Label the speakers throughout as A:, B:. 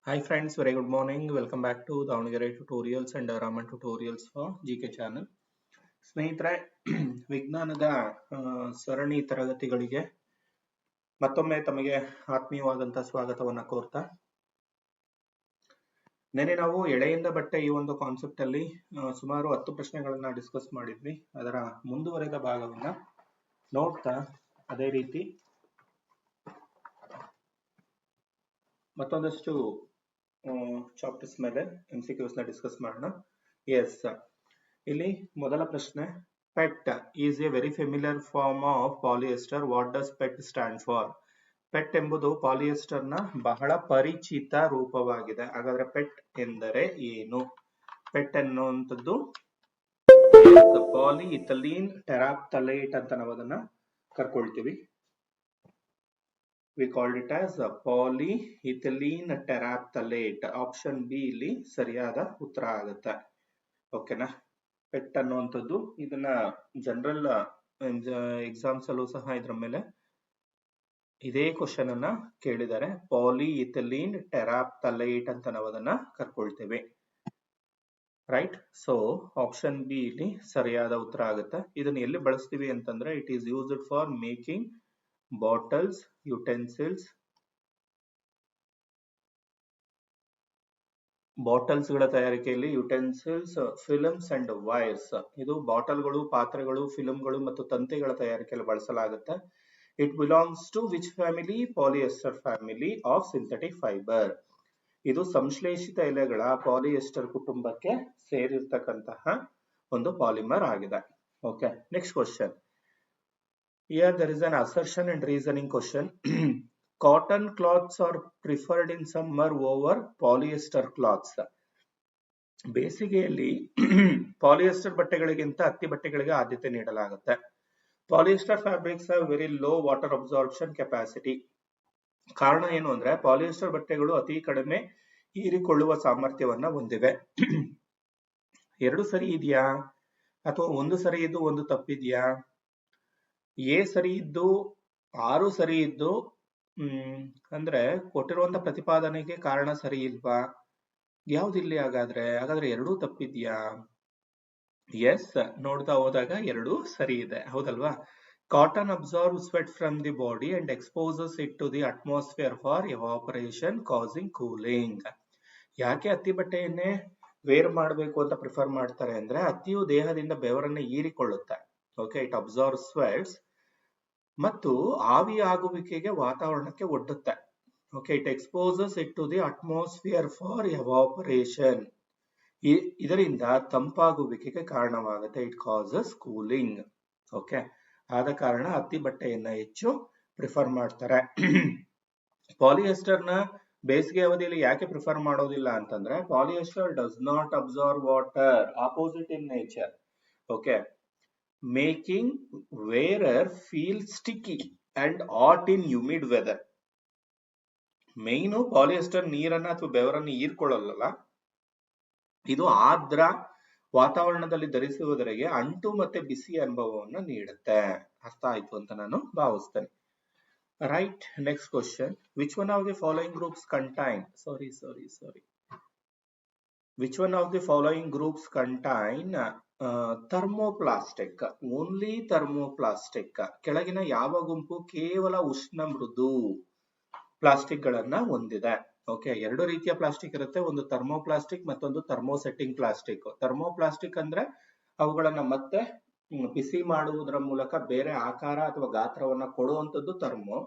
A: Hi friends, very good morning. Welcome back to Davangere tutorials and Raman tutorials for GK channel. ಸ್ನೇಹಿತರೆ ವಿಜ್ಞಾನದ ಸರಣಿ ತರಗತಿಗಳಿಗೆ ಮತ್ತೊಮ್ಮೆ ತಮಗೆ ಆತ್ಮೀಯವಾದಂತಹ ಸ್ವಾಗತವನ್ನ ಕೋರ್ತಾ ನೆನೆ ನಾವು ಎಳೆಯಿಂದ ಬಟ್ಟೆ ಈ ಒಂದು ಕಾನ್ಸೆಪ್ಟ್ ಅಲ್ಲಿ ಸುಮಾರು 10 ಪ್ರಶ್ನೆಗಳನ್ನ ಡಿಸ್ಕಸ್ ಮಾಡಿದ್ವಿ. ಅದರ ಮುಂದುವರೆದ ಭಾಗವನ್ನ ನೋಡ್ತಾ ಅದೇ ರೀತಿ ಮತ್ತೊಂದಷ್ಟು ಚಾಪ್ಟರ್ಸ್ ಮೇಲೆ MCQs ನ ಡಿಸ್ಕಸ್ ಮಾಡೋಣ. ಎಸ್, ಇಲ್ಲಿ ಮೊದಲ ಪ್ರಶ್ನೆ, PET is a very familiar form of polyester. What does PET stand for? PET ಎಂಬುದು ಪಾಲಿಯೆಸ್ಟರ್ ನ ಬಹಳ ಪರಿಚಿತ ರೂಪವಾಗಿದೆ. ಹಾಗಾದ್ರೆ ಪೆಟ್ ಎಂದರೆ ಏನು? ಪೆಟ್ ಎನ್ನುವಂಥದ್ದು ಪಾಲಿಇಥಿಲೀನ್ ಟೆರಾಪ್ಥಲೇಟ್ ಅಂತ ನಾವು ಅದನ್ನ ಕರ್ಕೊಳ್ತೀವಿ. We called it as polyethylene terephthalate. Option B ಇಲ್ಲಿ ಸರಿಯಾದ ಉತ್ತರ ಆಗುತ್ತೆ. ಓಕೆನಾ? ಪೆಟ್ ಅನ್ನುವಂಥದ್ದು ಇದನ್ನ ಜನರಲ್ ಎಕ್ಸಾಮ್ಸ್ ಅಲ್ಲೂ ಸಹ ಇದ್ರ ಮೇಲೆ ಇದೇ ಕ್ವಶನ್ ಅನ್ನ ಕೇಳಿದ್ದಾರೆ. ಪಾಲಿಇಥಿಲೀನ್ ಟೆರಾಪ್ಥಲೇಟ್ ಅಂತ ನಾವು ಅದನ್ನ ಕರ್ಕೊಳ್ತೇವೆ. ರೈಟ್? ಸೊ ಆಪ್ಷನ್ ಬಿ ಇಲ್ಲಿ ಸರಿಯಾದ ಉತ್ತರ ಆಗುತ್ತೆ. ಇದನ್ನ ಎಲ್ಲಿ ಬಳಸ್ತೀವಿ ಅಂತಂದ್ರೆ it is used for making bottles, utensils, bottles ಗಳ ತಯಾರಿಕೆಯಲ್ಲಿ, ಯುಟೆನ್ಸಿಲ್ಸ್, ಫಿಲ್ಮ್ಸ್ ಅಂಡ್ ವೈರ್ಸ್, ಇದು ಬಾಟಲ್ಗಳು, ಪಾತ್ರೆಗಳು, ಫಿಲ್ಮ್ಗಳು ಮತ್ತು ತಂತಿಗಳ ತಯಾರಿಕೆಯಲ್ಲಿ ಬಳಸಲಾಗುತ್ತೆ. It belongs to which family? Polyester family of synthetic fibre. ಇದು ಸಂಶ್ಲೇಷಿತ ಎಲೆಗಳ ಪಾಲಿಯೆಸ್ಟರ್ ಕುಟುಂಬಕ್ಕೆ ಸೇರಿರ್ತಕ್ಕಂತಹ ಒಂದು ಪಾಲಿಮರ್ ಆಗಿದೆ. Okay, next question. Here there is an assertion and reasoning question. Cotton cloths are preferred in summer over polyester cloths. ಬೇಸಿಗೆಯಲ್ಲಿ polyester ಬಟ್ಟೆಗಳಿಗಿಂತ ಹತ್ತಿ ಬಟ್ಟೆಗಳಿಗೆ ಆದ್ಯತೆ ನೀಡಲಾಗುತ್ತೆ. Polyester fabrics have very low water absorption capacity. ಕಾರಣ ಏನು ಅಂದ್ರೆ ಪಾಲಿಯೆಸ್ಟರ್ ಬಟ್ಟೆಗಳು ಅತಿ ಕಡಿಮೆ ಹೀರಿಕೊಳ್ಳುವ ಸಾಮರ್ಥ್ಯವನ್ನ ಹೊಂದಿವೆ. ಎರಡು ಸರಿ ಇದೆಯಾ ಅಥವಾ ಒಂದು ಸರಿ ಇದ್ದು ಒಂದು ತಪ್ಪಿದ್ಯಾ? ಎ ಸರಿ ಇದ್ದು 6 ಸರಿ ಇದ್ದು ಅಂದ್ರೆ ಕೊಟ್ಟಿರುವಂತ ಪ್ರತಿಪಾದನೆಗೆ ಕಾರಣ ಸರಿ ಇಲ್ವಾ? ಯಾವ್ದಿಲ್ಲಿ ಹಾಗಾದ್ರೆ ಎರಡೂ ತಪ್ಪಿದ್ಯಾ? ಎಸ್, ನೋಡ್ತಾ ಹೋದಾಗ ಎರಡೂ ಸರಿ ಇದೆ, ಹೌದಲ್ವಾ? Cotton absorb sweat from the body and exposes it to the atmosphere for evaporation causing cooling. ಯಾಕೆ ಹತ್ತಿ ಬಟ್ಟೆಯನ್ನೇ ವೇರ್ ಮಾಡಬೇಕು ಅಂತ ಪ್ರಿಫರ್ ಮಾಡ್ತಾರೆ ಅಂದ್ರೆ ಹತ್ತಿಯು ದೇಹದಿಂದ ಬೆವರನ್ನ ಹೀರಿಕೊಳ್ಳುತ್ತೆ. ಓಕೆ, ಇಟ್ ಅಬ್ಸಾರ್ಬ್ ಸ್ವೆಟ್ಸ್ ಮತ್ತು ಆವಿ ಆಗುವಿಕೆಗೆ ವಾತಾವರಣಕ್ಕೆ ಒಡ್ಡುತ್ತೆ. Okay, it exposes it to the atmosphere for evaporation. ಇದರಿಂದ ತಂಪಾಗುವಿಕೆಗೆ ಕಾರಣವಾಗುತ್ತೆ. It causes cooling. ಓಕೆ, ಆದ ಕಾರಣ ಹತ್ತಿ ಬಟ್ಟೆಯನ್ನ ಹೆಚ್ಚು ಪ್ರಿಫರ್ ಮಾಡ್ತಾರೆ. ಪಾಲಿಯೆಸ್ಟರ್ ನ ಬೇಸಿಗೆ ಅವಧಿಯಲ್ಲಿ ಯಾಕೆ ಪ್ರಿಫರ್ ಮಾಡೋದಿಲ್ಲ ಅಂತಂದ್ರೆ polyester does not absorb water, opposite in nature. Okay, making wearer feel sticky and hot in humid weather. Main polyester ನೀರನ್ನ ಅಥವಾ ಬೆವರನ್ನ ಹೀರ್ಕೊಳ್ಳಲ್ಲ. ಇದು ಆರ್ದ್ರ ವಾತಾವರಣದಲ್ಲಿ ಧರಿಸುವುದರಿಗೆ ಅಂಟು ಮತ್ತೆ ಬಿಸಿ ಅನುಭವವನ್ನು ನೀಡುತ್ತೆ. ಅರ್ಥ ಆಯ್ತು ಅಂತ ನಾನು ಭಾವಿಸ್ತೇನೆ. Right, next question. Which one of the following groups contain Which one of the following groups contain thermoplastic? Only thermoplastic. ಕೆಳಗಿನ ಯಾವ ಗುಂಪು ಕೇವಲ ಉಷ್ಣ ಮೃದು ಪ್ಲಾಸ್ಟಿಕ್ ಗಳನ್ನ ಹೊಂದಿದೆ? ಓಕೆ, ಎರಡು ರೀತಿಯ ಪ್ಲಾಸ್ಟಿಕ್ ಇರುತ್ತೆ. ಒಂದು ಥರ್ಮೋಪ್ಲಾಸ್ಟಿಕ್ ಮತ್ತೊಂದು ಥರ್ಮೋಸೆಟ್ಟಿಂಗ್ ಪ್ಲಾಸ್ಟಿಕ್. ಥರ್ಮೋಪ್ಲಾಸ್ಟಿಕ್ ಅಂದ್ರೆ ಅವುಗಳನ್ನ ಮತ್ತೆ ಬಿಸಿ ಮಾಡುವುದರ ಮೂಲಕ ಬೇರೆ ಆಕಾರ ಅಥವಾ ಗಾತ್ರವನ್ನ ಕೊಡುವಂಥದ್ದು ಥರ್ಮೋ.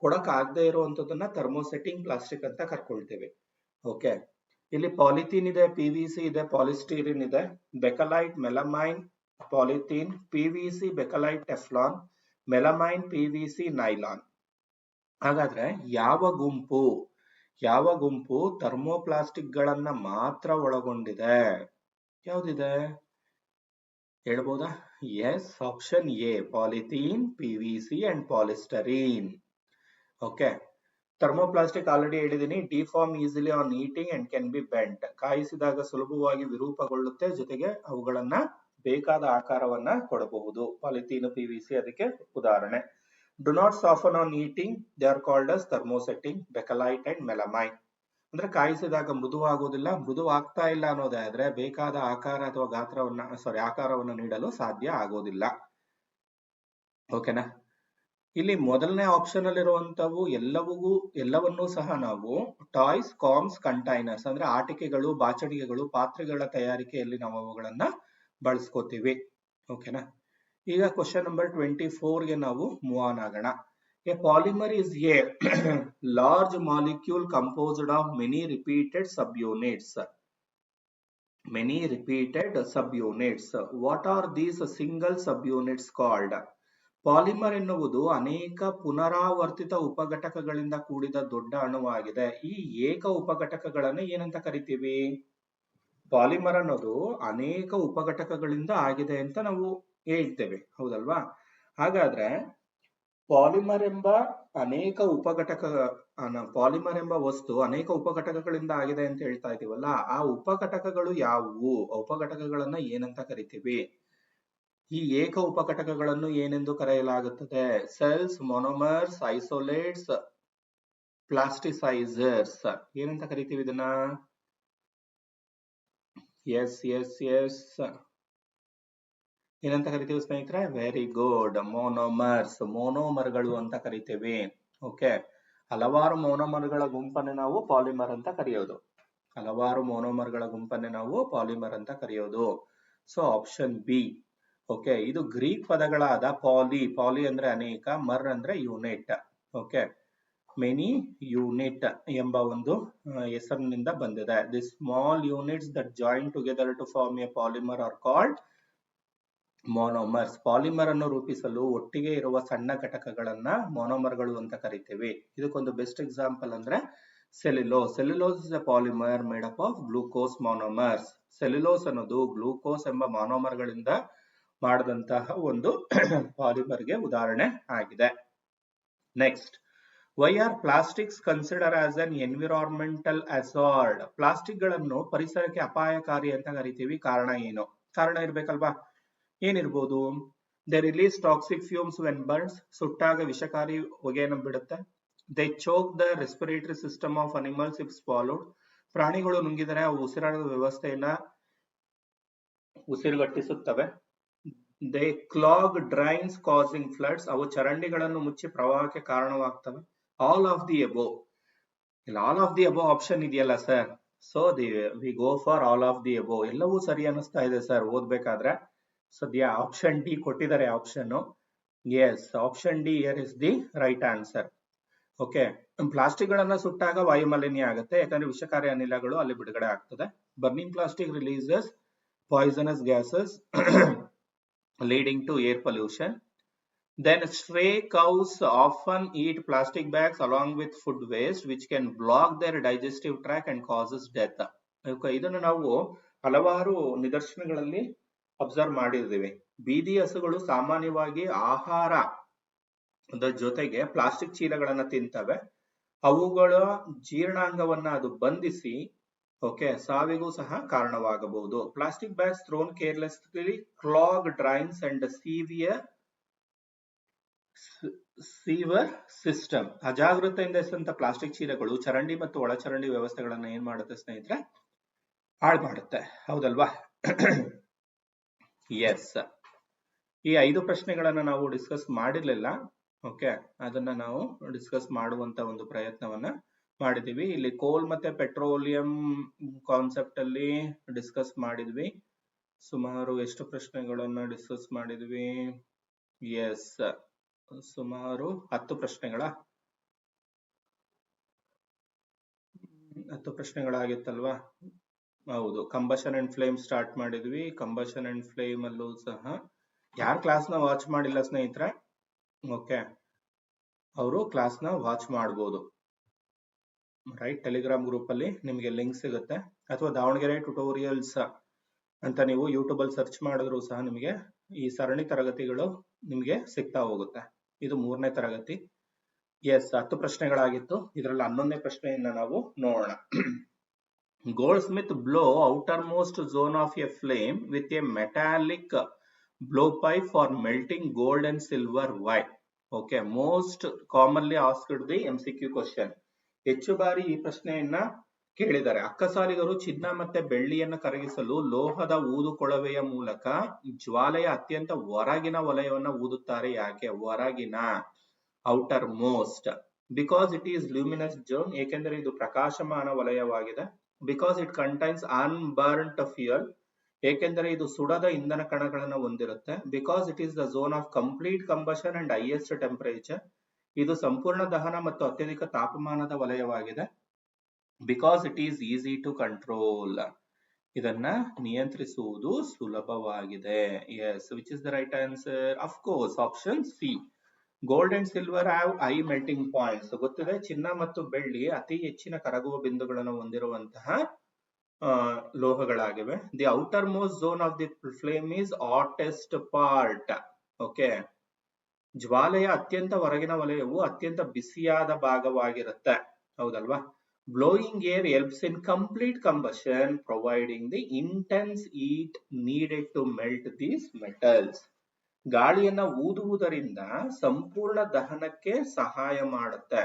A: ಕೊಡಕ್ ಆಗದೆ ಇರುವಂತದನ್ನ ಥರ್ಮೋಸೆಟ್ಟಿಂಗ್ ಪ್ಲಾಸ್ಟಿಕ್ ಅಂತ ಕರ್ಕೊಳ್ತೇವೆ. ಓಕೆ, ಇಲ್ಲಿ ಪಾಲಿಥೀನ್ ಇದೆ, PVC ಇದೆ, ಪಾಲಿಸ್ಟಿರಿನ್ ಇದೆ, bakelite, melamine, polythene, PVC, bakelite, Teflon, melamine, PVC, nylon. ಹಾಗಾದ್ರೆ ಯಾವ ಗುಂಪು ಥರ್ಮೋಪ್ಲಾಸ್ಟಿಕ್ ಗಳನ್ನ ಮಾತ್ರ ಒಳಗೊಂಡಿದೆ? ಯಾವ್ದಿದೆ ಹೇಳ್ಬೋದಾ? Yes, option A, polythene, PVC and polystyrene. Okay, thermoplastic already ಹೇಳಿದೀನಿ, deform easily on heating and can be bent. ಕಾಯಿಸಿದಾಗ ಸುಲಭವಾಗಿ ವಿರೂಪಗೊಳ್ಳುತ್ತೆ, ಜೊತೆಗೆ ಅವುಗಳನ್ನ ಬೇಕಾದ ಆಕಾರವನ್ನ ಕೊಡಬಹುದು. ಪಾಲಿಥೀನ್, PVC ಅದಕ್ಕೆ ಉದಾಹರಣೆ. Do not soften on heating, they are called as thermosetting, bakelite and melamine. ಅಂದ್ರೆ ಕಾಯಿಸಿದಾಗ ಮೃದುವಾಗುವುದಿಲ್ಲ. ಮೃದುವಾಗ್ತಾ ಇಲ್ಲ ಅನ್ನೋದಾದ್ರೆ ಬೇಕಾದ ಆಕಾರ ಅಥವಾ ಆಕಾರವನ್ನು ನೀಡಲು ಸಾಧ್ಯ ಆಗೋದಿಲ್ಲ. ಓಕೆನಾ? ಇಲ್ಲಿ ಮೊದಲನೇ ಆಪ್ಷನ್ ಅಲ್ಲಿರುವಂತವು ಎಲ್ಲವನ್ನೂ ಸಹ ನಾವು ಟಾಯ್ಸ್, ಕಾಮ್ಸ್, ಕಂಟೈನರ್ಸ್ ಅಂದ್ರೆ ಆಟಿಕೆಗಳು, ಬಾಚಣಿಗೆಗಳು, ಪಾತ್ರೆಗಳ ತಯಾರಿಕೆಯಲ್ಲಿ ನಾವು ಅವುಗಳನ್ನ ಬಳಸ್ಕೋತೀವಿ. ಓಕೆನಾ? ಈಗ ಕ್ವಶನ್ ನಂಬರ್ 24 ಗೆ ನಾವು ಮೂವ್ ಆನ್ ಆಗೋಣ. A polymer is a large molecule composed of many repeated subunits. What are these single subunits called? Polymer ಎನ್ನುವುದು ಅನೇಕ ಪುನರಾವರ್ತಿತ ಉಪಘಟಕಗಳಿಂದ ಕೂಡಿದ ದೊಡ್ಡ ಅಣುವಾಗಿದೆ. ಈ ಏಕ ಉಪಘಟಕಗಳನ್ನು ಏನಂತ ಕರಿತೀವಿ? ಪಾಲಿಮರ್ ಅನ್ನೋದು ಅನೇಕ ಉಪಘಟಕಗಳಿಂದ ಆಗಿದೆ ಅಂತ ನಾವು ಹೇಳ್ತೇವೆ, ಹೌದಲ್ವಾ? ಹಾಗಾದ್ರೆ ಪಾಲಿಮರ್ ಎಂಬ ವಸ್ತು ಅನೇಕ ಉಪಘಟಕಗಳಿಂದ ಆಗಿದೆ ಅಂತ ಹೇಳ್ತಾ ಇದೀವಲ್ಲ, ಆ ಉಪಘಟಕಗಳು ಯಾವುವು? ಉಪಘಟಕಗಳನ್ನ ಏನಂತ ಕರಿತೀವಿ? ಈ ಏಕ ಉಪಘಟಕಗಳನ್ನು ಏನೆಂದು ಕರೆಯಲಾಗುತ್ತದೆ? ಸೆಲ್ಸ್, ಮೊನೊಮರ್ಸ್, ಐಸೋಲೇಟ್ಸ್, ಪ್ಲಾಸ್ಟಿಸೈಸರ್ಸ್. ಏನಂತ ಕರಿತೀವಿ ಇದನ್ನ? ಎಸ್ ಏನಂತ ಕರಿತೀವಿ ಸ್ನೇಹಿತರೆ? ವೆರಿ ಗುಡ್, ಮೋನೋಮರ್ಗಳು ಅಂತ ಕರಿತೀವಿ. ಓಕೆ, ಹಲವಾರು ಮೋನೋಮರ್ಗಳ ಗುಂಪನ್ನೇ ನಾವು ಪಾಲಿಮರ್ ಅಂತ ಕರೆಯೋದು. So option B. ಓಕೆ, ಇದು ಗ್ರೀಕ್ ಪದಗಳಾದ ಪಾಲಿ ಅಂದ್ರೆ ಅನೇಕ, ಮರ್ ಅಂದ್ರೆ ಯೂನಿಟ್. ಓಕೆ, ಮೆನಿ ಯೂನಿಟ್ ಎಂಬ ಒಂದು ಹೆಸರಿನಿಂದ ಬಂದಿದೆ. The small units that join together to form a polymer are called monomers. ಪಾಲಿಮರ್ ಅನ್ನು ರೂಪಿಸಲು ಒಟ್ಟಿಗೆ ಇರುವ ಸಣ್ಣ ಘಟಕಗಳನ್ನ ಮೊನೋಮರ್ಗಳು ಅಂತ ಕರಿತೀವಿ. ಇದಕ್ಕೊಂದು ಬೆಸ್ಟ್ ಎಕ್ಸಾಂಪಲ್ ಅಂದ್ರೆ cellulose. Cellulose is a polymer made up of glucose monomers. Cellulose ಅನ್ನೋದು ಗ್ಲೂಕೋಸ್ ಎಂಬ ಮೊನೋಮರ್ಗಳಿಂದ ಮಾಡಿದಂತಹ ಒಂದು ಪಾಲಿಮರ್ಗೆ ಉದಾಹರಣೆ ಆಗಿದೆ. Next, why are plastics consider as an environmental hazard? Plastic ಗಳನ್ನು ಪರಿಸರಕ್ಕೆ ಅಪಾಯಕಾರಿ ಅಂತ ಕರಿತೀವಿ. ಕಾರಣ ಏನು? ಕಾರಣ ಇರ್ಬೇಕಲ್ವಾ? ಏನಿರ್ಬೋದು? They release toxic fumes when burns. ಸುಟ್ಟಾಗ ವಿಷಕಾರಿ ಹೊಗೆಯನ್ನು ಬಿಡುತ್ತೆ. They choke the respiratory system of animals if swallowed. ಪ್ರಾಣಿಗಳು ನುಂಗಿದರೆ ಅವು ಉಸಿರಾಟದ ವ್ಯವಸ್ಥೆಯನ್ನ ಉಸಿರುಗಟ್ಟಿಸುತ್ತವೆ. They clog drains causing floods. ಅವು ಚರಂಡಿಗಳನ್ನು ಮುಚ್ಚಿ ಪ್ರವಾಹಕ್ಕೆ ಕಾರಣವಾಗ್ತವೆ. All of the above. ಇಲ್ಲ, all of the above option ಇದೆಯಲ್ಲ sir. So we go for all of the above. ಎಲ್ಲವೂ ಸರಿ ಅನಿಸ್ತಾ ಇದೆ ಸರ್ ಓದ್ಬೇಕಾದ್ರೆ. ಸದ್ಯ ಆಪ್ಷನ್ ಡಿ ಕೊಟ್ಟಿದ್ದಾರೆ option. S, option D here is the right answer. Okay, plastic ಗಳನ್ನ ಸುಟ್ಟಾಗ ವಾಯುಮಾಲಿನ್ಯ ಆಗುತ್ತೆ, ಯಾಕಂದ್ರೆ ವಿಷಕಾರಿ ಅನಿಲಗಳು ಅಲ್ಲಿ ಬಿಡುಗಡೆ ಆಗ್ತದೆ. Burning plastic releases poisonous gases leading to air pollution. Then stray cows often eat plastic bags along with food waste, which can block their digestive tract and causes death. ಇದನ್ನು ನಾವು ಹಲವಾರು ನಿದರ್ಶನಗಳಲ್ಲಿ ಅಬ್ಸರ್ವ್ ಮಾಡಿದ್ದೀವಿ. ಬೀದಿ ಹಸುಗಳು ಸಾಮಾನ್ಯವಾಗಿ ಆಹಾರದ ಜೊತೆಗೆ ಪ್ಲಾಸ್ಟಿಕ್ ಚೀಲಗಳನ್ನ ತಿಂತವೆ. ಅವುಗಳ ಜೀರ್ಣಾಂಗವನ್ನ ಅದು ಬಂಧಿಸಿ ಸಾವಿಗೂ ಸಹ ಕಾರಣವಾಗಬಹುದು. Plastic bags thrown carelessly clog drains and sewer system. ಅಜಾಗೃತೆಯಿಂದ ಎಸೆದಂತ ಪ್ಲಾಸ್ಟಿಕ್ ಚೀಲಗಳು ಚರಂಡಿ ಮತ್ತು ಒಳಚರಂಡಿ ವ್ಯವಸ್ಥೆಗಳನ್ನ ಏನ್ ಮಾಡುತ್ತೆ ಸ್ನೇಹಿತರೆ? ಹಾಳು ಮಾಡುತ್ತೆ, ಹೌದಲ್ವಾ? ಎಸ್, ಈ 5 ಪ್ರಶ್ನೆಗಳನ್ನ ನಾವು ಡಿಸ್ಕಸ್ ಮಾಡಿರ್ಲಿಲ್ಲ. ಓಕೆ, ಅದನ್ನ ನಾವು ಡಿಸ್ಕಸ್ ಮಾಡುವಂತ ಒಂದು ಪ್ರಯತ್ನವನ್ನ ಮಾಡಿದೀವಿ. ಇಲ್ಲಿ ಕೋಲ್ ಮತ್ತೆ ಪೆಟ್ರೋಲಿಯಂ ಕಾನ್ಸೆಪ್ಟ್ ಅಲ್ಲಿ ಡಿಸ್ಕಸ್ ಮಾಡಿದ್ವಿ. ಸುಮಾರು ಎಷ್ಟು ಪ್ರಶ್ನೆಗಳನ್ನ ಡಿಸ್ಕಸ್ ಮಾಡಿದ್ವಿ? ಎಸ್, ಸುಮಾರು 10 ಪ್ರಶ್ನೆಗಳಾಗಿತ್ತಲ್ವಾ? ಹೌದು. ಕಂಬಷನ್ ಅಂಡ್ ಫ್ಲೇಮ್ ಸ್ಟಾರ್ಟ್ ಮಾಡಿದ್ವಿ. ಕಂಬಷನ್ ಅಂಡ್ ಫ್ಲೇಮ್ ಅಲ್ಲೂ ಸಹ ಯಾರು ಕ್ಲಾಸ್ ನ ವಾಚ್ ಮಾಡಿಲ್ಲ ಸ್ನೇಹಿತರೆ, ಓಕೆ, ಅವರು ಕ್ಲಾಸ್ ನ ವಾಚ್ ಮಾಡಬಹುದು. ರೈಟ್, ಟೆಲಿಗ್ರಾಮ್ ಗ್ರೂಪ್ ಅಲ್ಲಿ ನಿಮಗೆ ಲಿಂಕ್ ಸಿಗುತ್ತೆ, ಅಥವಾ ದಾವಣಗೆರೆ ಟ್ಯುಟೋರಿಯಲ್ಸ್ ಅಂತ ನೀವು ಯೂಟ್ಯೂಬ್ ಅಲ್ಲಿ ಸರ್ಚ್ ಮಾಡಿದ್ರು ಸಹ ನಿಮಗೆ ಈ ಸರಣಿ ತರಗತಿಗಳು ನಿಮಗೆ ಸಿಗ್ತಾ ಹೋಗುತ್ತೆ. ಇದು 3ನೇ ತರಗತಿ. ಎಸ್, 10 ಪ್ರಶ್ನೆಗಳಾಗಿತ್ತು. ಇದರಲ್ಲಿ 11ನೇ ಪ್ರಶ್ನೆಯನ್ನ ನಾವು ನೋಡೋಣ. Goldsmith blow outermost zone of a flame with a metallic blow pipe for melting gold and silver. Why? Okay, most commonly asked the MCQ question. ಹೆಚ್ಚು ಬಾರಿ ಈ ಪ್ರಶ್ನೆಯನ್ನ ಕೇಳಿದ್ದಾರೆ. ಅಕ್ಕಸಾಲಿಗರು ಚಿನ್ನ ಮತ್ತೆ ಬೆಳ್ಳಿಯನ್ನು ಕರಗಿಸಲು ಲೋಹದ ಊದುಕೊಳವೆಯ ಮೂಲಕ ಜ್ವಾಲೆಯ ಅತ್ಯಂತ ಹೊರಗಿನ ವಲಯವನ್ನ ಊದುತ್ತಾರೆ. ಯಾಕೆ? ಹೊರಗಿನ, outermost. Because it is luminous zone, ಏಕೆಂದರೆ ಇದು ಪ್ರಕಾಶಮಾನ ವಲಯವಾಗಿದೆ. Because it contains unburned fuel, ಏಕೆಂದರೆ ಇದು ಸುಡದ ಇಂಧನ ಕಣಗಳನ್ನು ಹೊಂದಿರುತ್ತೆ. Because it is the zone of complete combustion and highest temperature, ಇದು ಸಂಪೂರ್ಣ ದಹನ ಮತ್ತು ಅತ್ಯಧಿಕ ತಾಪಮಾನದ ವಲಯವಾಗಿದೆ. Because it is easy to control, ಇದನ್ನ ನಿಯಂತ್ರಿಸುವುದು ಸುಲಭವಾಗಿದೆ. Yes, which is the right answer? Of course option C. Gold and silver have high melting points. ಗೊತ್ತಿದೆ, ಚಿನ್ನ ಮತ್ತು ಬೆಳ್ಳಿ ಅತಿ ಹೆಚ್ಚಿನ ಕರಗುವ ಬಿಂದುಗಳನ್ನು ಹೊಂದಿರುವಂತಹ ಲೋಹಗಳಾಗಿವೆ. The outermost zone of the flame is hottest part. Okay, ಜ್ವಾಲೆಯ ಅತ್ಯಂತ ಹೊರಗಿನ ವಲಯವು ಅತ್ಯಂತ ಬಿಸಿಯಾದ ಭಾಗವಾಗಿರುತ್ತೆ, ಹೌದಲ್ವಾ? Blowing air helps in complete combustion, providing the intense heat needed to melt these metals. ಗಾಳಿಯನ್ನ ಊದುವುದರಿಂದ ಸಂಪೂರ್ಣ ದಹನಕ್ಕೆ ಸಹಾಯ ಮಾಡುತ್ತೆ.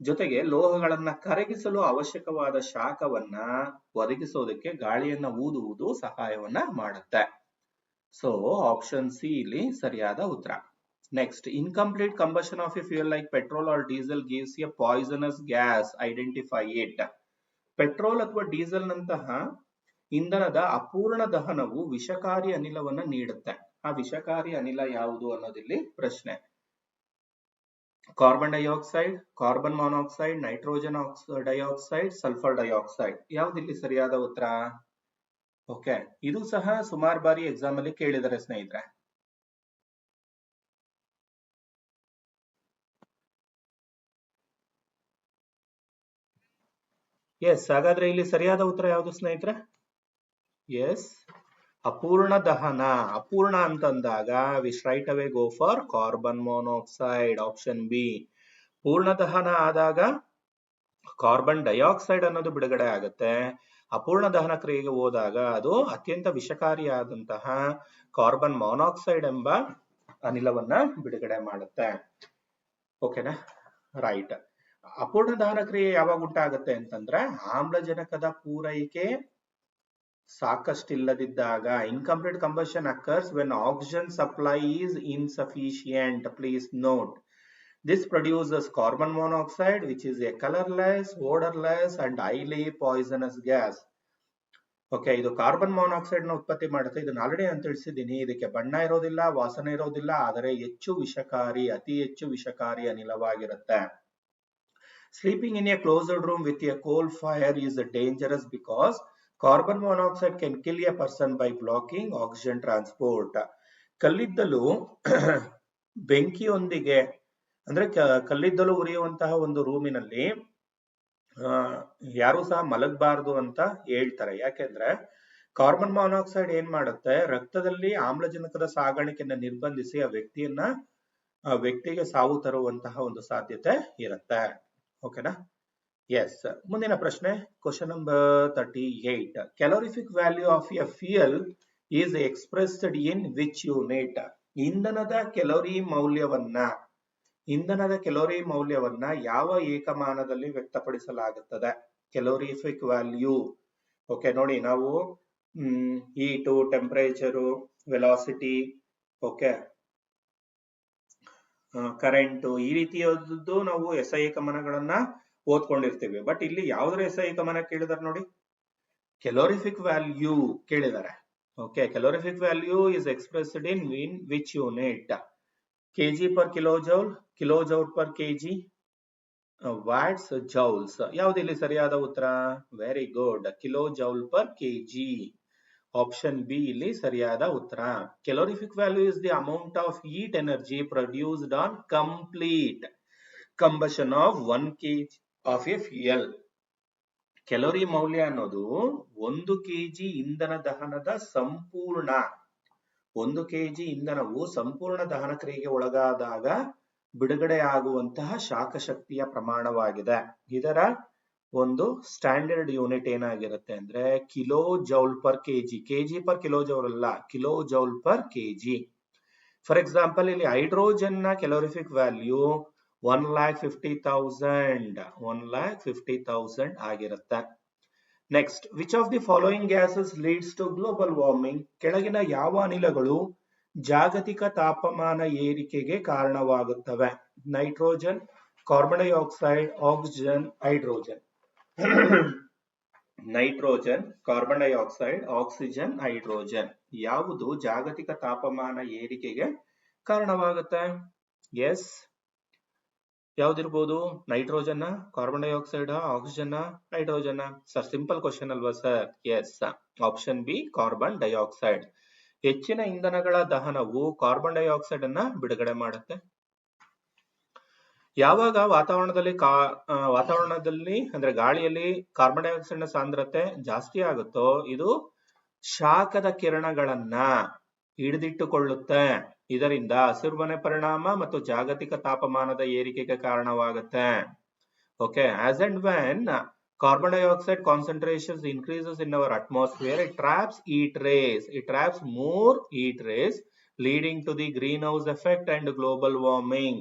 A: ಜೊತೆಗೆ ಲೋಹಗಳನ್ನ ಕರಗಿಸಲು ಅವಶ್ಯಕವಾದ ಶಾಖವನ್ನ ಒದಗಿಸೋದಕ್ಕೆ ಗಾಳಿಯನ್ನ ಊದುವುದು ಸಹಾಯವನ್ನ ಮಾಡುತ್ತೆ. ಸೊ ಆಪ್ಷನ್ ಸಿ ಇಲ್ಲಿ ಸರಿಯಾದ ಉತ್ತರ. Next, incomplete combustion of a fuel like petrol or diesel gives a poisonous gas. Identify it. Petrol ಅಥವಾ ಡೀಸೆಲ್ ನಂತಹ ಇಂಧನದ ಅಪೂರ್ಣ ದಹನವು ವಿಷಕಾರಿ ಅನಿಲವನ್ನು ನೀಡುತ್ತೆ. ಆ ವಿಷಕಾರಿ ಅನಿಲ ಯಾವುದು ಅನ್ನೋದಿಲ್ಲಿ ಪ್ರಶ್ನೆ. Carbon dioxide, carbon monoxide, nitrogen dioxide, sulphur dioxide, ಯಾವ್ದಿಲ್ಲಿ ಸರಿಯಾದ ಉತ್ತರ? ಓಕೆ, ಇದು ಸಹ ಸುಮಾರು ಬಾರಿ ಎಕ್ಸಾಮ್ ಅಲ್ಲಿ ಕೇಳಿದರೆ ಸ್ನೇಹಿತರೆ. ಎಸ್, ಹಾಗಾದ್ರೆ ಇಲ್ಲಿ ಸರಿಯಾದ ಉತ್ತರ ಯಾವುದು ಸ್ನೇಹಿತರೆ? ಎಸ್, ಅಪೂರ್ಣ ದಹನ. ಅಪೂರ್ಣ ಅಂತಂದಾಗ we straight away go for carbon monoxide, option B. ಪೂರ್ಣ ದಹನ ಆದಾಗ ಕಾರ್ಬನ್ ಡೈಆಕ್ಸೈಡ್ ಅನ್ನೋದು ಬಿಡುಗಡೆ ಆಗುತ್ತೆ. ಅಪೂರ್ಣ ದಹನ ಕ್ರಿಯೆಗೆ ಹೋದಾಗ ಅದು ಅತ್ಯಂತ ವಿಷಕಾರಿಯಾದಂತಹ ಕಾರ್ಬನ್ ಮಾನಾಕ್ಸೈಡ್ ಎಂಬ ಅನಿಲವನ್ನ ಬಿಡುಗಡೆ ಮಾಡುತ್ತೆ. ಓಕೆನಾ? ರೈಟ್. ಅಪೂರ್ಣ ದಹನ ಕ್ರಿಯೆ ಯಾವಾಗ ಉಂಟಾಗುತ್ತೆ ಅಂತಂದ್ರೆ ಆಮ್ಲಜನಕದ ಪೂರೈಕೆ ಸಾಕಷ್ಟಿಲ್ಲದಿದ್ದಾಗ. Incomplete combustion occurs when oxygen supply is insufficient. Please note, this produces carbon monoxide which is a colorless, odorless and highly poisonous gas. Okay, ಇದು ಕಾರ್ಬನ್ ಮಾನಾಕ್ಸೈಡ್ ನ ಉತ್ಪತ್ತಿ ಮಾಡುತ್ತೆ. ಇದನ್ನ ಆಲ್ರೆಡಿ ನಾನು ತಿಳಿಸಿದ್ದೀನಿ. ಇದಕ್ಕೆ ಬಣ್ಣ ಇರೋದಿಲ್ಲ, ವಾಸನೆ ಇರೋದಿಲ್ಲ, ಆದರೆ ಹೆಚ್ಚು ವಿಷಕಾರಿ, ಅತಿ ಹೆಚ್ಚು ವಿಷಕಾರಿ ಅನಿಲವಾಗಿರುತ್ತೆ. Sleeping in a closed room with a coal fire is dangerous because carbon monoxide can kill a person by blocking oxygen transport. ಕಲ್ಲಿದ್ದಲು ಬೆಂಕಿಯೊಂದಿಗೆ, ಅಂದ್ರೆ ಕಲ್ಲಿದ್ದಲು ಉರಿಯುವಂತಹ ಒಂದು ರೂಮಿನಲ್ಲಿ ಯಾರು ಸಹ ಮಲಗಬಾರದು ಅಂತ ಹೇಳ್ತಾರೆ. ಯಾಕೆಂದ್ರೆ ಕಾರ್ಬನ್ ಮಾನಾಕ್ಸೈಡ್ ಏನ್ ಮಾಡುತ್ತೆ, ರಕ್ತದಲ್ಲಿ ಆಮ್ಲಜನಕದ ಸಾಗಾಣಿಕೆಯನ್ನು ನಿರ್ಬಂಧಿಸಿ ಆ ವ್ಯಕ್ತಿಗೆ ಸಾವು ತರುವಂತಹ ಒಂದು ಸಾಧ್ಯತೆ ಇರುತ್ತೆ. ಓಕೆನಾ? ಎಸ್, ಮುಂದಿನ ಪ್ರಶ್ನೆ, question number 38. Calorific value of A fuel is expressed in which unit? ಇಂಧನದ ಕೆಲೋರಿ ಮೌಲ್ಯವನ್ನ ಯಾವ ಏಕಮಾನದಲ್ಲಿ ವ್ಯಕ್ತಪಡಿಸಲಾಗುತ್ತದೆ? Calorific value. ಓಕೆ, ನೋಡಿ, ನಾವು heat, temperature, velocity, okay, current, ಈ ರೀತಿಯದ್ದು ನಾವು ಎಸ್ ಐ ಏಕಮಾನಗಳನ್ನ ಓದ್ಕೊಂಡಿರ್ತೀವಿ. ಬಟ್ ಇಲ್ಲಿ ಯಾವ್ದ್ರ ಎಸ್ ಐ ಏಕಮಾನ ಕೇಳಿದಾರೆ ನೋಡಿ, ಕ್ಯಾಲೋರಿಫಿಕ್ ವ್ಯಾಲ್ಯೂ ಕೇಳಿದ್ದಾರೆ. Okay, calorific value is expressed in which unit? KG per kilojoule, kilojoule per KG, watts, joules. ಯಾವ್ದಿಲ್ಲಿ ಸರಿಯಾದ ಉತ್ತರ? Very good, kilojoule per KG. Option B ಇಲ್ಲಿ ಸರಿಯಾದ ಉತ್ತರ. Calorific value is the amount of heat energy produced on complete combustion of 1 kg of A fuel. Calorie ಮೌಲ್ಯ ಅನ್ನೋದು 1 kg ಇಂಧನ ದಹನದ ಸಂಪೂರ್ಣ, 1 kg ಇಂಧನವು ಸಂಪೂರ್ಣ ದಹನ ಕ್ರಿಯೆಗೆ ಒಳಗಾದಾಗ ಬಿಡುಗಡೆ ಆಗುವಂತಹ ಶಾಖ ಶಕ್ತಿಯ ಪ್ರಮಾಣವಾಗಿದೆ. ಇದರ ಒಂದು ಸ್ಟ್ಯಾಂಡರ್ಡ್ ಯೂನಿಟ್ ಏನಾಗಿರುತ್ತೆ ಅಂದ್ರೆ kilojoule per KG. KG per kilojoule ಅಲ್ಲ, kilojoule per KG. For example, ಇಲ್ಲಿ ಹೈಡ್ರೋಜನ್ ನ ಕ್ಯಾಲೋರಿಫಿಕ್ ವ್ಯಾಲ್ಯೂ 1,50,000 1,50,000 ಆಗಿರುತ್ತೆ. Next, which of the following gases leads to global warming? ಕೆಳಗಿನ ಯಾವ ಅನಿಲಗಳು ಜಾಗತಿಕ ತಾಪಮಾನ ಏರಿಕೆಗೆ ಕಾರಣವಾಗುತ್ತವೆ? Nitrogen, carbon dioxide, oxygen, hydrogen. Nitrogen, carbon dioxide, oxygen, hydrogen. ಯಾವುದು ಜಾಗತಿಕ ತಾಪಮಾನ ಏರಿಕೆಗೆ ಕಾರಣವಾಗುತ್ತೆ? ಎಸ್, ಯಾವ್ದಿರ್ಬೋದು? Nitrogen, carbon dioxide, oxygen, hydrogen? Sir simple question ಅಲ್ವಾ sir? Yes, option B carbon dioxide. ಹೆಚ್ಚಿನ ಇಂಧನಗಳ ದಹನವು ಕಾರ್ಬನ್ ಡೈಆಕ್ಸೈಡ್ ಅನ್ನ ಬಿಡುಗಡೆ ಮಾಡುತ್ತೆ. ಯಾವಾಗ ವಾತಾವರಣದಲ್ಲಿ ಅಂದ್ರೆ ಗಾಳಿಯಲ್ಲಿ ಕಾರ್ಬನ್ ಡೈಆಕ್ಸೈಡ್ ನ ಸಾಂದ್ರತೆ ಜಾಸ್ತಿ ಆಗುತ್ತೋ ಇದು ಶಾಖದ ಕಿರಣಗಳನ್ನ ಹಿಡಿದಿಟ್ಟುಕೊಳ್ಳುತ್ತೆ. ಇದರಿಂದ ಹಸಿರುಮನೆ ಪರಿಣಾಮ ಮತ್ತು ಜಾಗತಿಕ ತಾಪಮಾನದ ಏರಿಕೆಗೆ ಕಾರಣವಾಗುತ್ತೆ. Okay, as and when carbon dioxide concentrations increases in our atmosphere, it traps heat rays. It traps more heat rays, leading to the greenhouse effect and global warming.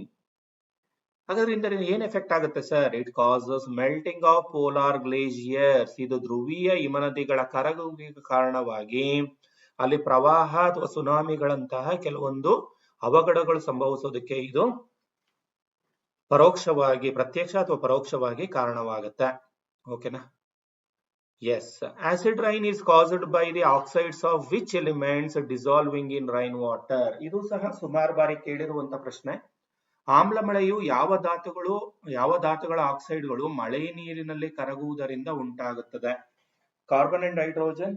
A: ಅದರಿಂದ ಏನ್ ಎಫೆಕ್ಟ್ ಆಗುತ್ತೆ sir? It causes melting of polar glaciers. ಇದು ಧ್ರುವೀಯ ಹಿಮನದಿಗಳ ಕರಗುವಿಕೆಗೆ ಕಾರಣವಾಗಿ ಅಲ್ಲಿ ಪ್ರವಾಹ ಅಥವಾ ಸುನಾಮಿಗಳಂತಹ ಕೆಲವೊಂದು ಅವಘಡಗಳು ಸಂಭವಿಸೋದಕ್ಕೆ ಇದು ಪರೋಕ್ಷವಾಗಿ, ಪ್ರತ್ಯಕ್ಷ ಅಥವಾ ಪರೋಕ್ಷವಾಗಿ ಕಾರಣವಾಗುತ್ತೆ. ಓಕೆನಾ? Yes, acid rain is caused by the oxides of which elements dissolving in rain water? ಇದು ಸಹ ಸುಮಾರು ಬಾರಿ ಕೇಳಿರುವಂತ ಪ್ರಶ್ನೆ. ಆಮ್ಲ ಮಳೆಯು ಯಾವ ಧಾತುಗಳ ಆಕ್ಸೈಡ್ಗಳು ಮಳೆ ನೀರಿನಲ್ಲಿ ಕರಗುವುದರಿಂದ ಉಂಟಾಗುತ್ತದೆ? Carbon and hydrogen,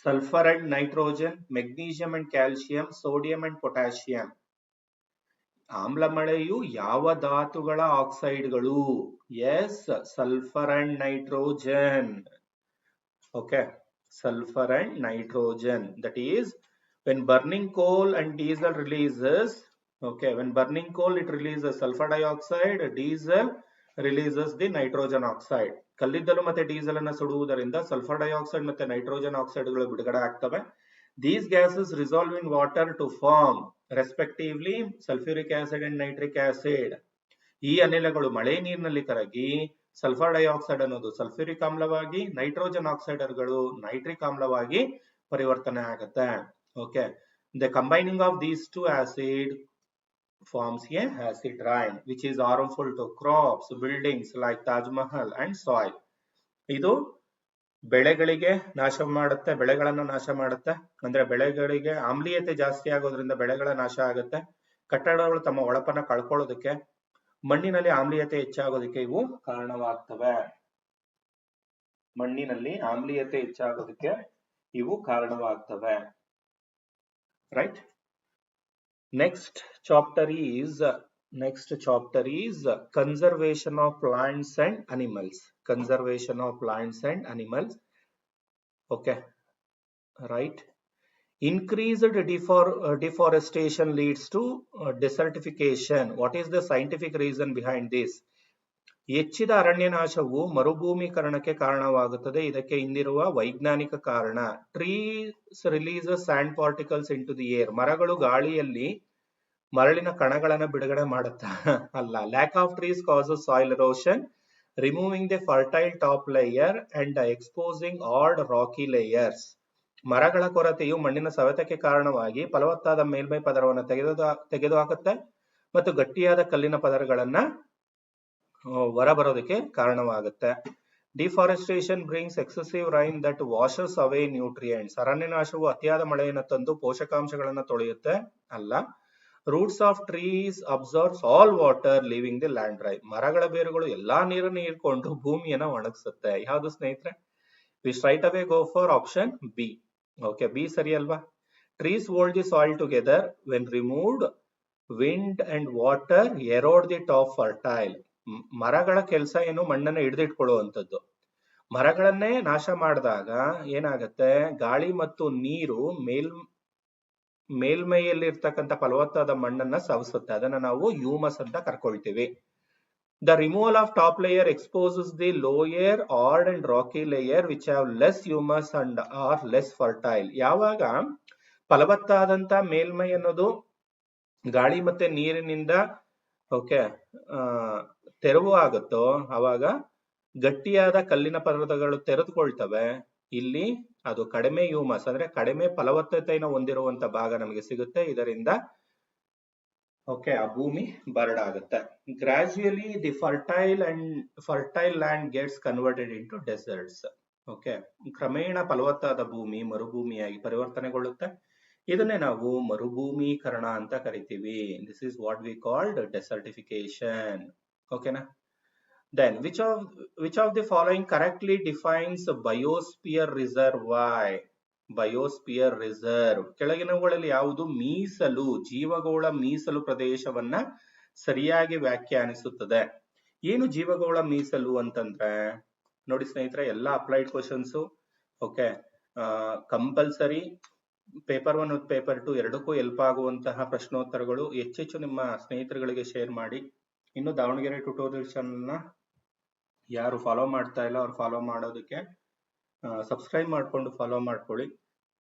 A: sulphur and nitrogen, magnesium and calcium, sodium and potassium. ಆಮ್ಲ ಮಳೆಯು ಯಾವ ಧಾತುಗಳ ಆಕ್ಸೈಡ್ಗಳು? Yes, sulphur and nitrogen. Okay, sulfur and nitrogen. That is, when burning coal and diesel releases, okay, when burning coal it releases sulfur dioxide, diesel releases the nitrogen oxide. ಕಲ್ಲಿದ್ದಲು ಮತ್ತೆ diesel ಅನ್ನು ಸುಡುವುದರಿಂದ sulphur dioxide ಮತ್ತೆ nitrogen oxide ಗಳು ಬಿಡುಗಡೆ ಆಗ್ತವೆ. These gases resolve in water to form respectively sulfuric acid and nitric acid. ಈ ಅನಿಲಗಳು ಮಳೆ ನೀರಿನಲ್ಲಿ ಕರಗಿ ಸಲ್ಫರ್ ಡೈಆಕ್ಸೈಡ್ ಅನ್ನೋದು ಸಲ್ಫ್ಯೂರಿಕ್ ಆಮ್ಲವಾಗಿ, ನೈಟ್ರೋಜನ್ ಆಕ್ಸೈಡ್ಗಳು ನೈಟ್ರಿಕ್ ಆಮ್ಲವಾಗಿ ಪರಿವರ್ತನೆ ಆಗುತ್ತೆ. Okay, the combining of these to acid forms a acid rain which is harmful to crops, buildings like Taj Mahal and soil. ಇದು ಬೆಳೆಗಳಿಗೆ ಬೆಳೆಗಳನ್ನ ನಾಶ ಮಾಡುತ್ತೆ. ಅಂದ್ರೆ ಬೆಳೆಗಳಿಗೆ ಆಮ್ಲೀಯತೆ ಜಾಸ್ತಿ ಆಗೋದ್ರಿಂದ ಬೆಳೆಗಳ ನಾಶ ಆಗುತ್ತೆ. ಕಟ್ಟಡಗಳು ತಮ್ಮ ಒಳಪನ್ನ ಕಳ್ಕೊಳ್ಳೋದಕ್ಕೆ, ಮಣ್ಣಿನಲ್ಲಿ ಆಮ್ಲೀಯತೆ ಹೆಚ್ಚಾಗೋದಕ್ಕೆ ಇವು ಕಾರಣವಾಗ್ತವೆ. ಮಣ್ಣಿನಲ್ಲಿ ಆಮ್ಲೀಯತೆ ಹೆಚ್ಚಾಗೋದಕ್ಕೆ ಇವು ಕಾರಣವಾಗ್ತವೆ. Right. Next chapter is conservation of plants and animals. Conservation of plants and animals. Okay, right. Increased deforestation leads to desertification. What is the scientific reason behind this? ಹೆಚ್ಚಿದ ಅರಣ್ಯನಾಶವು ಮರುಭೂಮೀಕರಣಕ್ಕೆ ಕಾರಣವಾಗುತ್ತದೆ. ಇದಕ್ಕೆ ಹಿಂದಿರುವ ವೈಜ್ಞಾನಿಕ ಕಾರಣ, trees releases sand particles into the air. ಮರಗಳು ಗಾಳಿಯಲ್ಲಿ ಮರಳಿನ ಕಣಗಳನ್ನು ಬಿಡುಗಡೆ ಮಾಡುತ್ತಾ ಅಲ್ಲ. Lack of trees causes soil erosion, removing the fertile top layer and exposing hard rocky layers. ಮರಗಳ ಕೊರತೆಯು ಮಣ್ಣಿನ ಸವೆತಕ್ಕೆ ಕಾರಣವಾಗಿ ಫಲವತ್ತಾದ ಮೇಲ್ಮೈ ಪದರವನ್ನು ತೆಗೆದುಹಾಕುತ್ತೆ ಮತ್ತು ಗಟ್ಟಿಯಾದ ಕಲ್ಲಿನ ಪದರಗಳನ್ನ ಹೊರಬರೋದಕ್ಕೆ ಕಾರಣವಾಗುತ್ತೆ. Deforestation brings excessive rain that washes away nutrients. ಅರಣ್ಯನಾಶವು ಅತಿಯಾದ ಮಳೆಯನ್ನು ತಂದು ಪೋಷಕಾಂಶಗಳನ್ನು ತೊಳೆಯುತ್ತೆ ಅಲ್ಲ. Roots of trees absorbs all water leaving the land dry. ಮರಗಳ ಬೇರುಗಳು ಎಲ್ಲಾ ನೀರನ್ನು ಹೀರ್ಕೊಂಡು ಭೂಮಿಯನ್ನ ಒಣಗಿಸುತ್ತೆ. ಯಾವುದು ಸ್ನೇಹಿತರೆ? We straight away go for option B. Okay, B ಸರಿ ಅಲ್ವಾ? Trees hold the soil together when removed wind and water erode the top fertile. ಮರಗಳ ಕೆಲಸ ಏನು? ಮಣ್ಣನ್ನು ಹಿಡಿದಿಟ್ಕೊಳ್ಳುವಂಥದ್ದು. ಮರಗಳನ್ನೇ ನಾಶ ಮಾಡಿದಾಗ ಏನಾಗುತ್ತೆ? ಗಾಳಿ ಮತ್ತು ನೀರು ಮೇಲ್ಮೈಯಲ್ಲಿರ್ತಕ್ಕಂಥ ಫಲವತ್ತಾದ ಮಣ್ಣನ್ನ ಸವಸುತ್ತೆ. ಅದನ್ನ ನಾವು ಹ್ಯೂಮಸ್ ಅಂತ ಕರ್ಕೊಳ್ತೀವಿ. The removal of top layer exposes the lower hard and rocky layer which have less humus and are less fertile. ಯಾವಾಗ ಫಲವತ್ತಾದಂತ ಮೇಲ್ಮೈ ಅನ್ನೋದು ಗಾಳಿ ಮತ್ತೆ ನೀರಿನಿಂದ ಓಕೆ ತೆರವು ಆಗುತ್ತೋ ಅವಾಗ ಗಟ್ಟಿಯಾದ ಕಲ್ಲಿನ ಪರ್ವತಗಳು ತೆರೆದುಕೊಳ್ತವೆ. ಇಲ್ಲಿ ಅದು ಕಡಿಮೆ ಹ್ಯೂಮಸ್ ಅಂದ್ರೆ ಕಡಿಮೆ ಫಲವತ್ತತೆಯನ್ನು ಹೊಂದಿರುವಂತ ಭಾಗ ನಮಗೆ ಸಿಗುತ್ತೆ. ಇದರಿಂದ ಓಕೆ ಆ ಭೂಮಿ ಬರಡಾಗುತ್ತೆ. Gradually the fertile land gets converted into deserts. Okay, ಕ್ರಮೇಣ ಫಲವತ್ತಾದ ಭೂಮಿ ಮರುಭೂಮಿಯಾಗಿ ಪರಿವರ್ತನೆಗೊಳ್ಳುತ್ತೆ. ಇದನ್ನೇ ನಾವು ಮರುಭೂಮೀಕರಣ ಅಂತ ಕರಿತೀವಿ. This is what we called desertification. ಓಕೆನಾ? Then which of the following correctly defines biosphere reserve? Why? Biosphere reserve ಕೆಳಗಿನವುಗಳಲ್ಲಿ ಯಾವುದು ಮೀಸಲು ಜೀವಗೋಳ ಮೀಸಲು ಪ್ರದೇಶವನ್ನ ಸರಿಯಾಗಿ ವ್ಯಾಖ್ಯಾನಿಸುತ್ತದೆ? ಏನು ಜೀವಗೋಳ ಮೀಸಲು ಅಂತಂದ್ರೆ ನೋಡಿ ಸ್ನೇಹಿತರೆ, ಎಲ್ಲಾ applied questions okay compulsory paper 1 ಮತ್ತು ಪೇಪರ್ 2 ಎರಡಕ್ಕೂ ಹೆಲ್ಪ್ ಆಗುವಂತಹ ಪ್ರಶ್ನೋತ್ತರಗಳು. ಹೆಚ್ಚೆಚ್ಚು ನಿಮ್ಮ ಸ್ನೇಹಿತರುಗಳಿಗೆ ಶೇರ್ ಮಾಡಿ. ಇನ್ನು ದಾವಣಗೆರೆ ಟ್ಯುಟೋರಿಯಲ್ ಚಾನಲ್ ನ ಯಾರು ಫಾಲೋ ಮಾಡ್ತಾ ಇಲ್ಲ ಅವ್ರು ಫಾಲೋ ಮಾಡೋದಕ್ಕೆ ಸಬ್ಸ್ಕ್ರೈಬ್ ಮಾಡ್ಕೊಂಡು ಫಾಲೋ ಮಾಡ್ಕೊಳ್ಳಿ.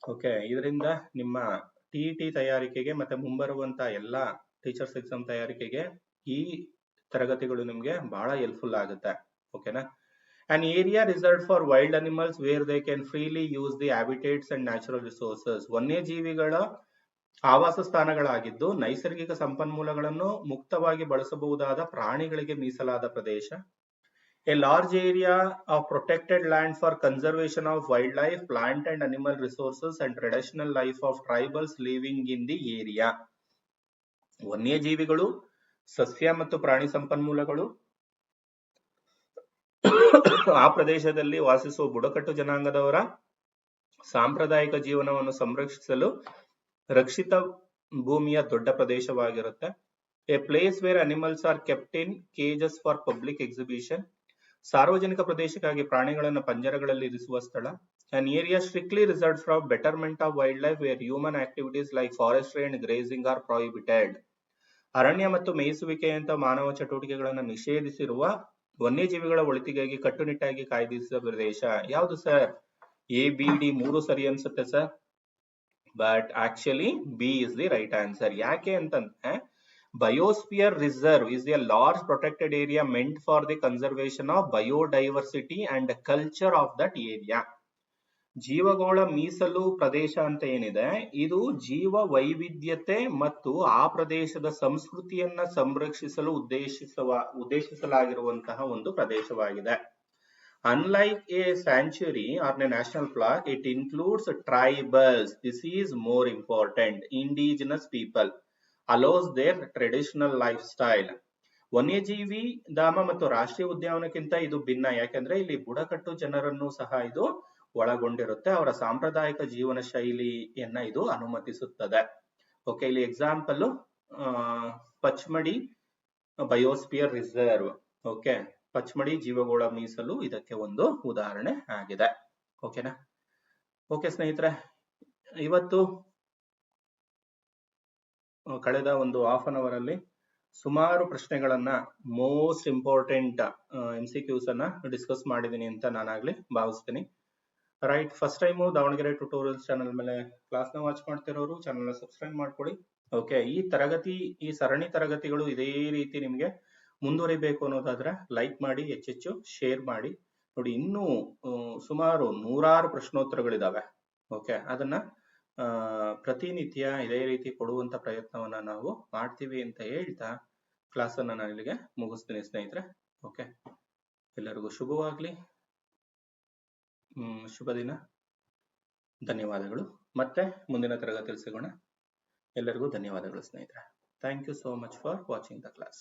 A: ಓಕೆ, ಇದರಿಂದ ನಿಮ್ಮ TET ತಯಾರಿಕೆಗೆ ಮತ್ತೆ ಮುಂಬರುವಂತ ಎಲ್ಲಾ ಟೀಚರ್ಸ್ ಎಕ್ಸಾಮ್ ತಯಾರಿಕೆಗೆ ಈ ತರಗತಿಗಳು ನಿಮ್ಗೆ ಬಹಳ ಹೆಲ್ಪ್ಫುಲ್ ಆಗುತ್ತೆ. ಓಕೆನಾ? An area reserved for wild animals where they can freely use the habitats and natural resources. ವನ್ಯಜೀವಿಗಳ ಆವಾಸ ಸ್ಥಾನಗಳಾಗಿದ್ದು ನೈಸರ್ಗಿಕ ಸಂಪನ್ಮೂಲಗಳನ್ನು ಮುಕ್ತವಾಗಿ ಬಳಸಬಹುದಾದ ಪ್ರಾಣಿಗಳಿಗೆ ಮೀಸಲಾದ ಪ್ರದೇಶ. A large area of protected land for conservation of wildlife, plant and animal resources and traditional life of tribals living in the area. ವನ್ಯಜೀವಿಗಳು, ಸಸ್ಯ ಮತ್ತು ಪ್ರಾಣಿ ಸಂಪನ್ಮೂಲಗಳು, ಆ ಪ್ರದೇಶದಲ್ಲಿ ವಾಸಿಸುವ ಬುಡಕಟ್ಟು ಜನಾಂಗದವರ ಸಾಂಪ್ರದಾಯಿಕ ಜೀವನವನ್ನು ಸಂರಕ್ಷಿಸಲು ರಕ್ಷಿತ ಭೂಮಿಯ ದೊಡ್ಡ ಪ್ರದೇಶವಾಗಿರುತ್ತೆ. A place where animals are kept in cages for public exhibition. ಸಾರ್ವಜನಿಕ ಪ್ರದೇಶಕ್ಕಾಗಿ ಪ್ರಾಣಿಗಳನ್ನು ಪಂಜರಗಳಲ್ಲಿ ಇರಿಸುವ ಸ್ಥಳ. An area strictly reserved for betterment of wildlife where human activities like forestry and grazing are prohibited. ಅರಣ್ಯ ಮತ್ತು ಮೇಯಿಸುವಿಕೆಯಂತ ಮಾನವ ಚಟುವಟಿಕೆಗಳನ್ನು ನಿಷೇಧಿಸಿರುವ ವನ್ಯಜೀವಿಗಳ ಒಳಿತಿಗಾಗಿ ಕಟ್ಟುನಿಟ್ಟಾಗಿ ಕಾಯ್ದಿರಿಸಿದ ಪ್ರದೇಶ. ಯಾವುದು ಸರ್? ABD 3 ಸರಿ ಅನ್ಸುತ್ತೆ sir, but actually B is the right answer. ಯಾಕೆ ಅಂತಂದ್ರೆ Biosphere reserve is a large protected area meant for the conservation of biodiversity and culture of that area. ಜೀವಗೋಳ ಮೀಸಲು ಪ್ರದೇಶ ಅಂತ ಏನಿದೆ, ಇದು ಜೀವ ವೈವಿಧ್ಯತೆ ಮತ್ತು ಆ ಪ್ರದೇಶದ ಸಂಸ್ಕೃತಿಯನ್ನ ಸಂರಕ್ಷಿಸಲು ಉದ್ದೇಶಿಸಲಾಗಿರುವಂತಹ ಒಂದು ಪ್ರದೇಶವಾಗಿದೆ. Unlike a sanctuary or a national park, it includes tribals. This is more important. Indigenous people. Allows their traditional lifestyle. ವನ್ಯಜೀವಿ ಧಾಮ ಮತ್ತು ರಾಷ್ಟ್ರೀಯ ಉದ್ಯಾನವನಕ್ಕಿಂತ ಇದು ಭಿನ್ನ. ಯಾಕಂದ್ರೆ ಇಲ್ಲಿ ಬುಡಕಟ್ಟು ಜನರನ್ನು ಸಹ ಇದು ಒಳಗೊಂಡಿರುತ್ತೆ. ಅವರ ಸಾಂಪ್ರದಾಯಿಕ ಜೀವನ ಶೈಲಿಯನ್ನ ಇದು ಅನುಮತಿಸುತ್ತದೆ. ಓಕೆ, ಇಲ್ಲಿ ಎಕ್ಸಾಂಪಲ್ ಪಚ್ಮಡಿ ಬಯೋಸ್ಪಿಯರ್ ರಿಸರ್ವ್. ಓಕೆ, ಪಚ್ಮಡಿ ಜೀವಗೋಳ ಮೀಸಲು ಇದಕ್ಕೆ ಒಂದು ಉದಾಹರಣೆ ಆಗಿದೆ. ಓಕೆನಾ? ಓಕೆ ಸ್ನೇಹಿತರೆ, ಇವತ್ತು ಕಳೆದ ಒಂದು ಹಾಫ್ ಅನ್ ಅವರ್ ಅಲ್ಲಿ ಸುಮಾರು ಪ್ರಶ್ನೆಗಳನ್ನ ಮೋಸ್ಟ್ ಇಂಪಾರ್ಟೆಂಟ್ MCQs ಅನ್ನ ಡಿಸ್ಕಸ್ ಮಾಡಿದೀನಿ ಅಂತ ನಾನಾಗ್ಲಿ ಭಾವಿಸ್ತೀನಿ. Right, first time Davanagere tutorials channel ಮೇಲೆ ಕ್ಲಾಸ್ ನ ವಾಚ್ ಮಾಡ್ತಿರೋರು ಚಾನಲ್ ನ ಸಬ್ಸ್ಕ್ರೈಬ್ ಮಾಡ್ಕೊಳ್ಳಿ. ಓಕೆ, ಈ ಸರಣಿ ತರಗತಿಗಳು ಇದೇ ರೀತಿ ನಿಮ್ಗೆ ಮುಂದುವರಿಬೇಕು ಅನ್ನೋದಾದ್ರೆ ಲೈಕ್ ಮಾಡಿ, ಹೆಚ್ಚೆಚ್ಚು ಶೇರ್ ಮಾಡಿ. ನೋಡಿ, ಇನ್ನೂ ಸುಮಾರು 100 ಪ್ರಶ್ನೋತ್ತರಗಳಿದಾವೆ. ಓಕೆ, ಅದನ್ನ ಪ್ರತಿನಿತ್ಯ ಇದೇ ರೀತಿ ಕೊಡುವಂತ ಪ್ರಯತ್ನವನ್ನ ನಾವು ಮಾಡ್ತೀವಿ ಅಂತ ಹೇಳ್ತಾ ಕ್ಲಾಸ್ ಅನ್ನ ನಾನು ಇಲ್ಲಿಗೆ ಮುಗಿಸ್ತೀನಿ ಸ್ನೇಹಿತರೆ. ಓಕೆ, ಎಲ್ಲರಿಗೂ ಶುಭವಾಗ್ಲಿ. ಶುಭ ದಿನ. ಧನ್ಯವಾದಗಳು. ಮತ್ತೆ ಮುಂದಿನ ತರಗತಿಯಲ್ಲಿ ಸಿಗೋಣ. ಎಲ್ಲರಿಗೂ ಧನ್ಯವಾದಗಳು ಸ್ನೇಹಿತರೆ. Thank you so much for watching the class.